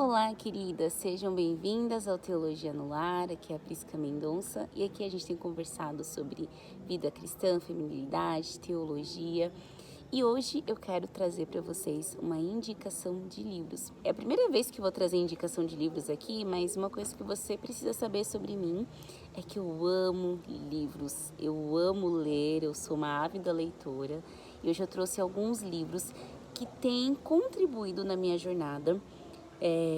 Olá, queridas, sejam bem-vindas ao Teologia no Lar. Aqui é a Prisca Mendonça e aqui a gente tem conversado sobre vida cristã, feminilidade, teologia. E hoje eu quero trazer para vocês uma indicação de livros. É a primeira vez que vou trazer indicação de livros aqui, mas uma coisa que você precisa saber sobre mim é que eu amo livros, eu amo ler, eu sou uma ávida leitora e hoje eu trouxe alguns livros que têm contribuído na minha jornada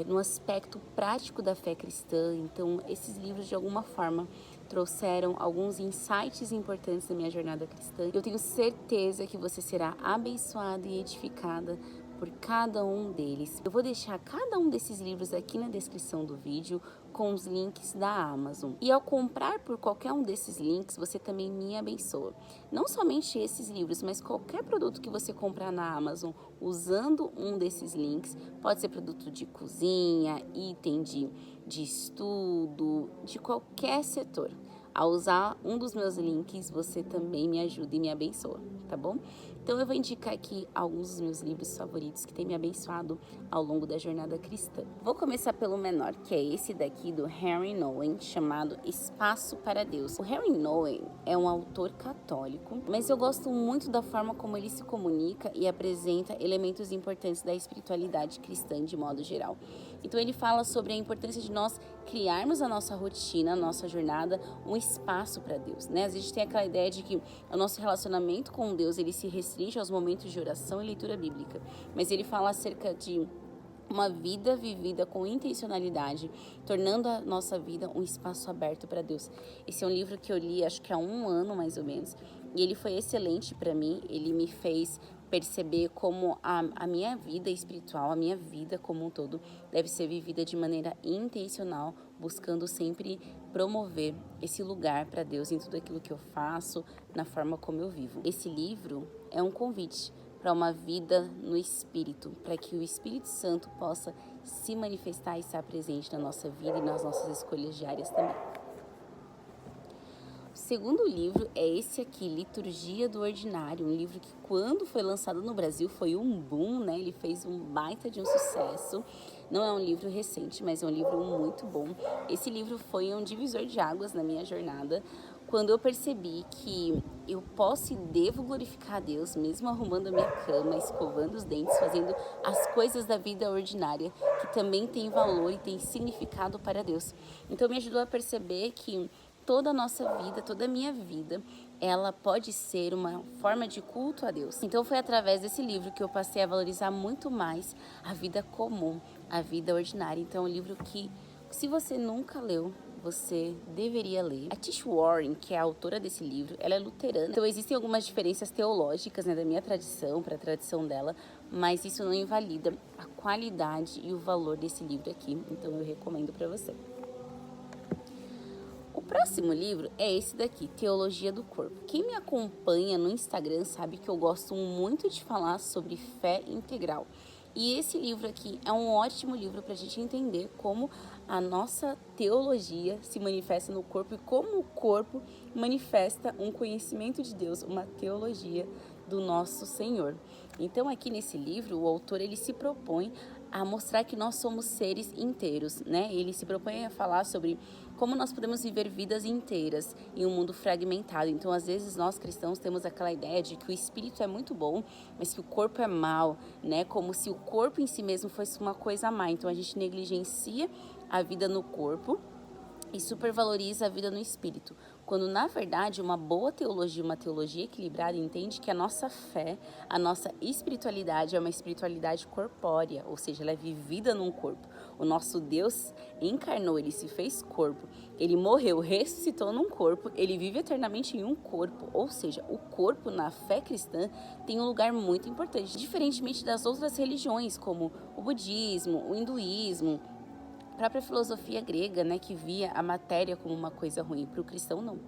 no aspecto prático da fé cristã. Então, esses livros, de alguma forma, trouxeram alguns insights importantes da minha jornada cristã. Eu tenho certeza que você será abençoada e edificada por cada um deles. Eu vou deixar cada um desses livros aqui na descrição do vídeo com os links da Amazon. E ao comprar por qualquer um desses links, você também me abençoa. Não somente esses livros, mas qualquer produto que você comprar na Amazon usando um desses links, pode ser produto de cozinha, item de estudo, de qualquer setor. Ao usar um dos meus links, você também me ajuda e me abençoa, tá bom? Então eu vou indicar aqui alguns dos meus livros favoritos que têm me abençoado ao longo da jornada cristã. Vou começar pelo menor, que é esse daqui do Henry Nouwen, chamado Espaço para Deus. O Henry Nouwen é um autor católico, mas eu gosto muito da forma como ele se comunica e apresenta elementos importantes da espiritualidade cristã de modo geral. Então ele fala sobre a importância de nós criarmos a nossa rotina, a nossa jornada, um espaço para Deus, né? Às vezes a gente tem aquela ideia de que o nosso relacionamento com Deus, ele se restringe aos momentos de oração e leitura bíblica, mas ele fala acerca de uma vida vivida com intencionalidade, tornando a nossa vida um espaço aberto para Deus. Esse é um livro que eu li, acho que há um ano mais ou menos, e ele foi excelente para mim. Ele me fez perceber como a minha vida espiritual, a minha vida como um todo, deve ser vivida de maneira intencional, buscando sempre promover esse lugar para Deus em tudo aquilo que eu faço, na forma como eu vivo. Esse livro é um convite para uma vida no Espírito, para que o Espírito Santo possa se manifestar e estar presente na nossa vida e nas nossas escolhas diárias também. O segundo livro é esse aqui, Liturgia do Ordinário, um livro que quando foi lançado no Brasil foi um boom, né? Ele fez um baita de um sucesso. Não é um livro recente, mas é um livro muito bom. Esse livro foi um divisor de águas na minha jornada, quando eu percebi que eu posso e devo glorificar a Deus, mesmo arrumando a minha cama, escovando os dentes, fazendo as coisas da vida ordinária, que também tem valor e tem significado para Deus. Então me ajudou a perceber que toda a nossa vida, toda a minha vida, ela pode ser uma forma de culto a Deus. Então foi através desse livro que eu passei a valorizar muito mais a vida comum, a vida ordinária. Então é um livro que, se você nunca leu, você deveria ler. A Tish Warren, que é a autora desse livro, ela é luterana. Então existem algumas diferenças teológicas, né, da minha tradição para a tradição dela, mas isso não invalida a qualidade e o valor desse livro aqui. Então eu recomendo para você. O próximo livro é esse daqui, Teologia do Corpo. Quem me acompanha no Instagram sabe que eu gosto muito de falar sobre fé integral. E esse livro aqui é um ótimo livro para a gente entender como a nossa teologia se manifesta no corpo e como o corpo manifesta um conhecimento de Deus, uma teologia do nosso Senhor. Então aqui nesse livro o autor ele se propõe a mostrar que nós somos seres inteiros, né? Ele se propõe a falar sobre como nós podemos viver vidas inteiras em um mundo fragmentado. Então, às vezes, nós cristãos temos aquela ideia de que o espírito é muito bom, mas que o corpo é mal, né? Como se o corpo em si mesmo fosse uma coisa má. Então, a gente negligencia a vida no corpo e supervaloriza a vida no espírito, quando na verdade uma boa teologia, uma teologia equilibrada, entende que a nossa fé, a nossa espiritualidade é uma espiritualidade corpórea, ou seja, ela é vivida num corpo. O nosso Deus encarnou, ele se fez corpo, ele morreu, ressuscitou num corpo, ele vive eternamente em um corpo, ou seja, o corpo na fé cristã tem um lugar muito importante, diferentemente das outras religiões, como o budismo, o hinduísmo, a própria filosofia grega, né, que via a matéria como uma coisa ruim. Para o cristão, não.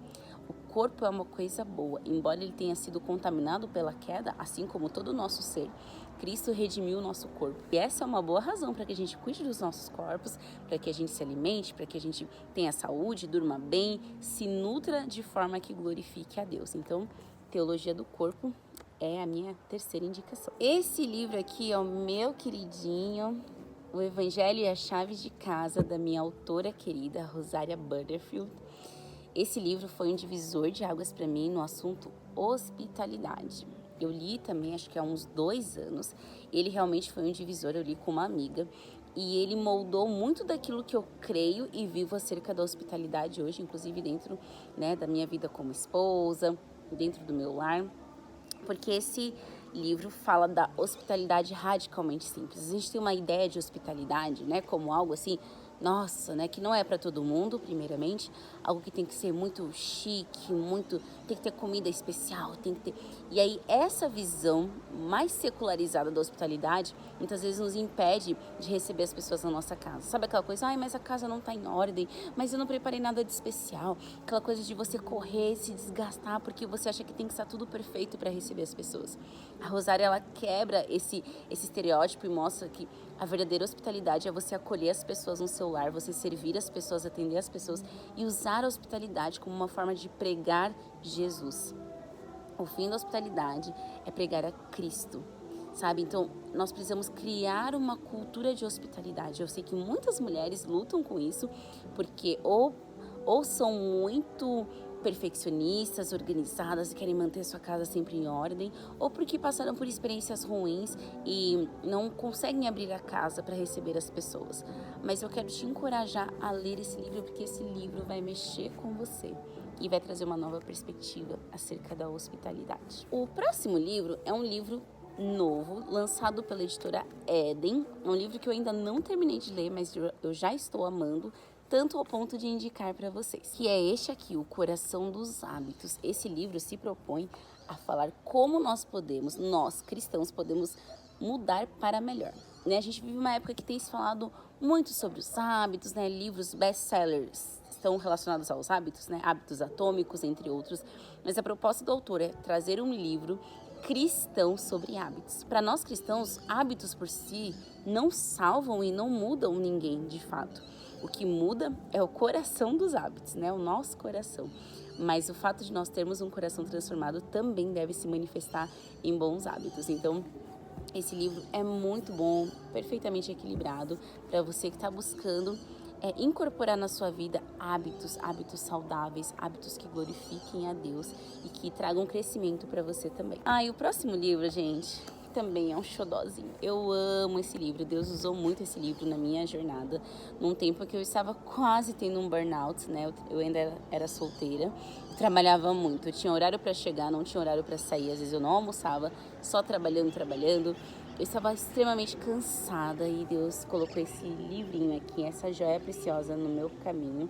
O corpo é uma coisa boa. Embora ele tenha sido contaminado pela queda, assim como todo o nosso ser, Cristo redimiu o nosso corpo. E essa é uma boa razão para que a gente cuide dos nossos corpos, para que a gente se alimente, para que a gente tenha saúde, durma bem, se nutra de forma que glorifique a Deus. Então, Teologia do Corpo é a minha terceira indicação. Esse livro aqui é o meu queridinho O Evangelho é a Chave de Casa, da minha autora querida, Rosária Butterfield. Esse livro foi um divisor de águas para mim no assunto hospitalidade. Eu li também, acho que há uns 2 anos. Ele realmente foi um divisor, eu li com uma amiga. E ele moldou muito daquilo que eu creio e vivo acerca da hospitalidade hoje, inclusive dentro, né, da minha vida como esposa, dentro do meu lar. Porque esse livro fala da hospitalidade radicalmente simples. A gente tem uma ideia de hospitalidade, né, como algo assim, nossa, né, que não é para todo mundo, primeiramente, algo que tem que ser muito chique, tem que ter comida especial, tem que ter. E aí essa visão mais secularizada da hospitalidade, muitas vezes nos impede de receber as pessoas na nossa casa. Sabe aquela coisa, ai, mas a casa não tá em ordem, mas eu não preparei nada de especial. Aquela coisa de você correr, se desgastar, porque você acha que tem que estar tudo perfeito para receber as pessoas. A Rosária, ela quebra esse estereótipo e mostra que a verdadeira hospitalidade é você acolher as pessoas no seu lar, você servir as pessoas, atender as pessoas e usar a hospitalidade como uma forma de pregar Jesus. O fim da hospitalidade é pregar a Cristo, sabe? Então, nós precisamos criar uma cultura de hospitalidade. Eu sei que muitas mulheres lutam com isso, porque ou são muito perfeccionistas, organizadas e querem manter sua casa sempre em ordem, ou porque passaram por experiências ruins e não conseguem abrir a casa para receber as pessoas. Mas eu quero te encorajar a ler esse livro, porque esse livro vai mexer com você e vai trazer uma nova perspectiva acerca da hospitalidade. O próximo livro é um livro novo, lançado pela editora Eden. É um livro que eu ainda não terminei de ler, mas eu já estou amando, tanto ao ponto de indicar para vocês, que é este aqui, O Coração dos Hábitos. Esse livro se propõe a falar como nós cristãos, podemos mudar para melhor. Né? A gente vive uma época que tem se falado muito sobre os hábitos, né? Livros best-sellers estão relacionados aos hábitos, né? Hábitos atômicos, entre outros. Mas a proposta do autor é trazer um livro cristão sobre hábitos. Para nós cristãos, hábitos por si não salvam e não mudam ninguém de fato. O que muda é o coração dos hábitos, né? O nosso coração. Mas o fato de nós termos um coração transformado também deve se manifestar em bons hábitos. Então, esse livro é muito bom, perfeitamente equilibrado para você que está buscando incorporar na sua vida hábitos saudáveis, hábitos que glorifiquem a Deus e que tragam crescimento para você também. E o próximo livro, gente, também é um xodózinho. Eu amo esse livro. Deus usou muito esse livro na minha jornada, num tempo que eu estava quase tendo um burnout, né? Eu ainda era solteira, trabalhava muito. Eu tinha horário para chegar, não tinha horário para sair. Às vezes eu não almoçava, só trabalhando. Eu estava extremamente cansada e Deus colocou esse livrinho aqui, essa joia preciosa no meu caminho,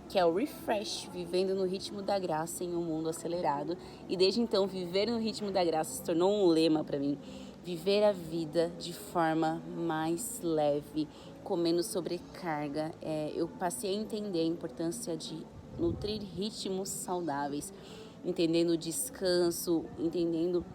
que é o Refresh, Vivendo no Ritmo da Graça em um Mundo Acelerado. E desde então, viver no ritmo da graça se tornou um lema para mim. Viver a vida de forma mais leve, com menos sobrecarga. Eu passei a entender a importância de nutrir ritmos saudáveis, entendendo o descanso, entendendo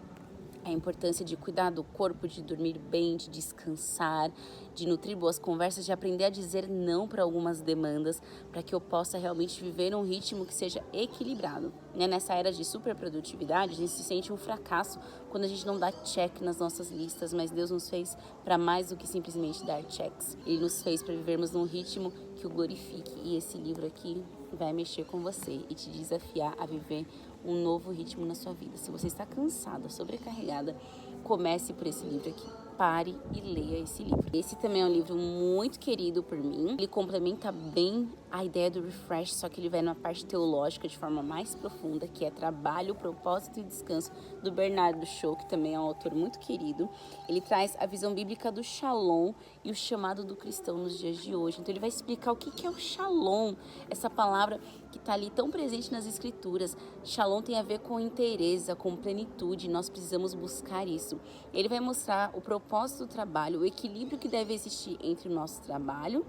a importância de cuidar do corpo, de dormir bem, de descansar, de nutrir boas conversas, de aprender a dizer não para algumas demandas, para que eu possa realmente viver um ritmo que seja equilibrado. Né? Nessa era de superprodutividade, a gente se sente um fracasso quando a gente não dá check nas nossas listas, mas Deus nos fez para mais do que simplesmente dar checks. Ele nos fez para vivermos num ritmo que o glorifique. E esse livro aqui vai mexer com você e te desafiar a viver um novo ritmo na sua vida. Se você está cansada, sobrecarregada, comece por esse livro aqui. Pare e leia esse livro. Esse também é um livro muito querido por mim. Ele complementa bem a ideia do Refresh, só que ele vai numa parte teológica de forma mais profunda, que é Trabalho, Propósito e Descanso, do Bernardo Shaw, que também é um autor muito querido. Ele traz a visão bíblica do Shalom e o chamado do cristão nos dias de hoje. Então ele vai explicar o que é o Shalom, essa palavra que está ali tão presente nas Escrituras. Shalom tem a ver com inteireza, com plenitude, nós precisamos buscar isso. Ele vai mostrar o propósito do trabalho, o equilíbrio que deve existir entre o nosso trabalho,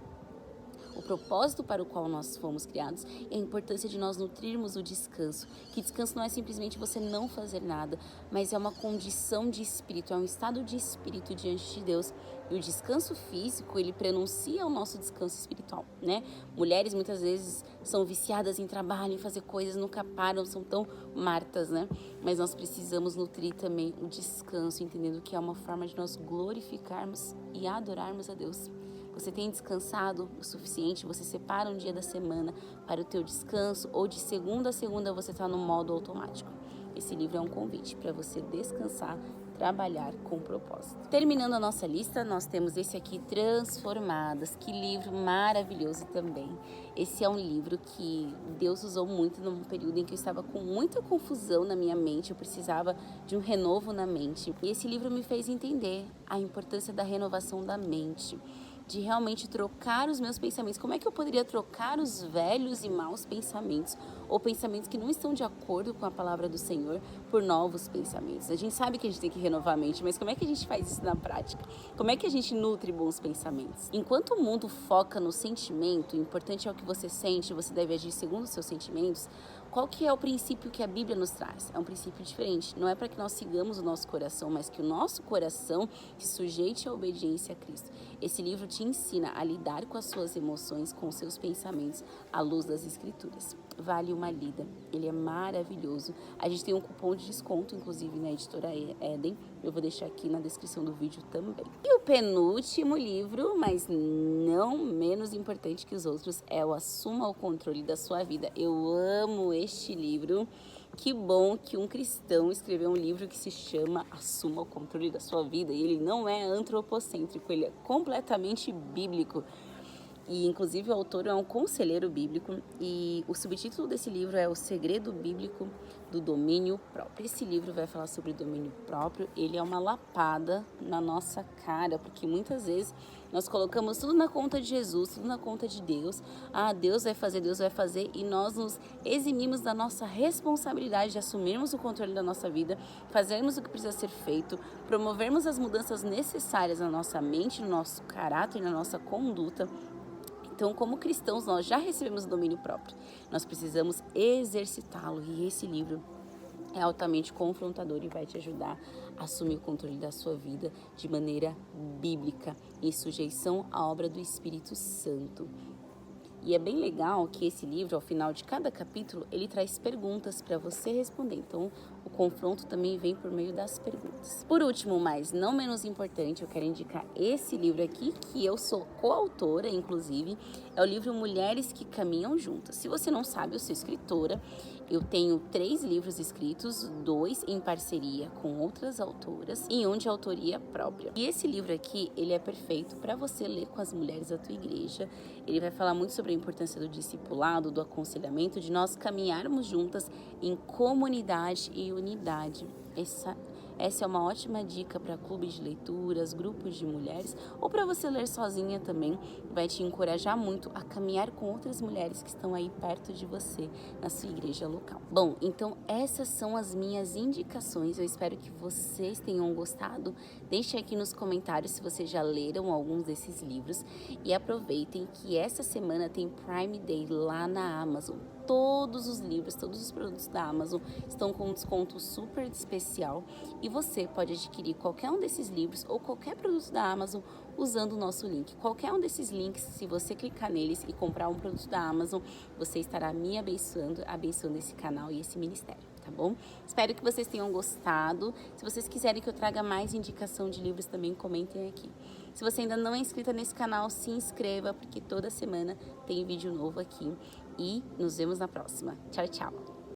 o propósito para o qual nós fomos criados e a importância de nós nutrirmos o descanso. Que descanso não é simplesmente você não fazer nada, mas é uma condição de espírito, é um estado de espírito diante de Deus. E o descanso físico, ele prenuncia o nosso descanso espiritual, né? Mulheres muitas vezes são viciadas em trabalho, em fazer coisas, nunca param, são tão martas, né? Mas nós precisamos nutrir também o descanso, entendendo que é uma forma de nós glorificarmos e adorarmos a Deus. Você tem descansado o suficiente? Você separa um dia da semana para o teu descanso ou de segunda a segunda você está no modo automático? Esse livro é um convite para você descansar, trabalhar com propósito. Terminando a nossa lista, nós temos esse aqui, Transformadas. Que livro maravilhoso também. Esse é um livro que Deus usou muito num período em que eu estava com muita confusão na minha mente, eu precisava de um renovo na mente. E esse livro me fez entender a importância da renovação da mente, de realmente trocar os meus pensamentos. Como é que eu poderia trocar os velhos e maus pensamentos, ou pensamentos que não estão de acordo com a palavra do Senhor, por novos pensamentos? A gente sabe que a gente tem que renovar a mente, mas como é que a gente faz isso na prática? Como é que a gente nutre bons pensamentos? Enquanto o mundo foca no sentimento, o importante é o que você sente, você deve agir segundo os seus sentimentos. Qual que é o princípio que a Bíblia nos traz? É um princípio diferente. Não é para que nós sigamos o nosso coração, mas que o nosso coração se sujeite à obediência a Cristo. Esse livro te ensina a lidar com as suas emoções, com os seus pensamentos, à luz das Escrituras. Vale uma lida. Ele é maravilhoso. A gente tem um cupom de desconto, inclusive, na editora Eden. Eu vou deixar aqui na descrição do vídeo também. E o penúltimo livro, mas não menos importante que os outros, é o Assuma o Controle da Sua Vida. Eu amo este livro. Que bom que um cristão escreveu um livro que se chama Assuma o Controle da Sua Vida. E ele não é antropocêntrico, ele é completamente bíblico. E, inclusive, o autor é um conselheiro bíblico e o subtítulo desse livro é O Segredo Bíblico do Domínio Próprio. Esse livro vai falar sobre domínio próprio. Ele é uma lapada na nossa cara, porque muitas vezes nós colocamos tudo na conta de Jesus, tudo na conta de Deus. Ah, Deus vai fazer, e nós nos eximimos da nossa responsabilidade de assumirmos o controle da nossa vida, fazermos o que precisa ser feito, promovermos as mudanças necessárias na nossa mente, no nosso caráter, na nossa conduta. Então, como cristãos, nós já recebemos o domínio próprio. Nós precisamos exercitá-lo, e esse livro é altamente confrontador e vai te ajudar a assumir o controle da sua vida de maneira bíblica, em sujeição à obra do Espírito Santo. E é bem legal que esse livro, ao final de cada capítulo, ele traz perguntas para você responder. Então, o confronto também vem por meio das perguntas. Por último, mas não menos importante, eu quero indicar esse livro aqui, que eu sou coautora, inclusive. É o livro Mulheres que Caminham Juntas. Se você não sabe, eu sou escritora. Eu tenho 3 livros escritos, 2 em parceria com outras autoras e um de autoria própria. E esse livro aqui, ele é perfeito para você ler com as mulheres da tua igreja. Ele vai falar muito sobre a importância do discipulado, do aconselhamento, de nós caminharmos juntas em comunidade e unidade. Essa é uma ótima dica para clubes de leituras, grupos de mulheres, ou para você ler sozinha também. Vai te encorajar muito a caminhar com outras mulheres que estão aí perto de você, na sua igreja local. Bom, então essas são as minhas indicações. Eu espero que vocês tenham gostado. Deixe aqui nos comentários se vocês já leram alguns desses livros. E aproveitem que essa semana tem Prime Day lá na Amazon. Todos os livros, todos os produtos da Amazon estão com um desconto super especial e você pode adquirir qualquer um desses livros ou qualquer produto da Amazon usando o nosso link. Qualquer um desses links, se você clicar neles e comprar um produto da Amazon, você estará me abençoando esse canal e esse ministério, tá bom? Espero que vocês tenham gostado. Se vocês quiserem que eu traga mais indicação de livros também, comentem aqui. Se você ainda não é inscrita nesse canal, se inscreva, porque toda semana tem vídeo novo aqui. E nos vemos na próxima. Tchau, tchau!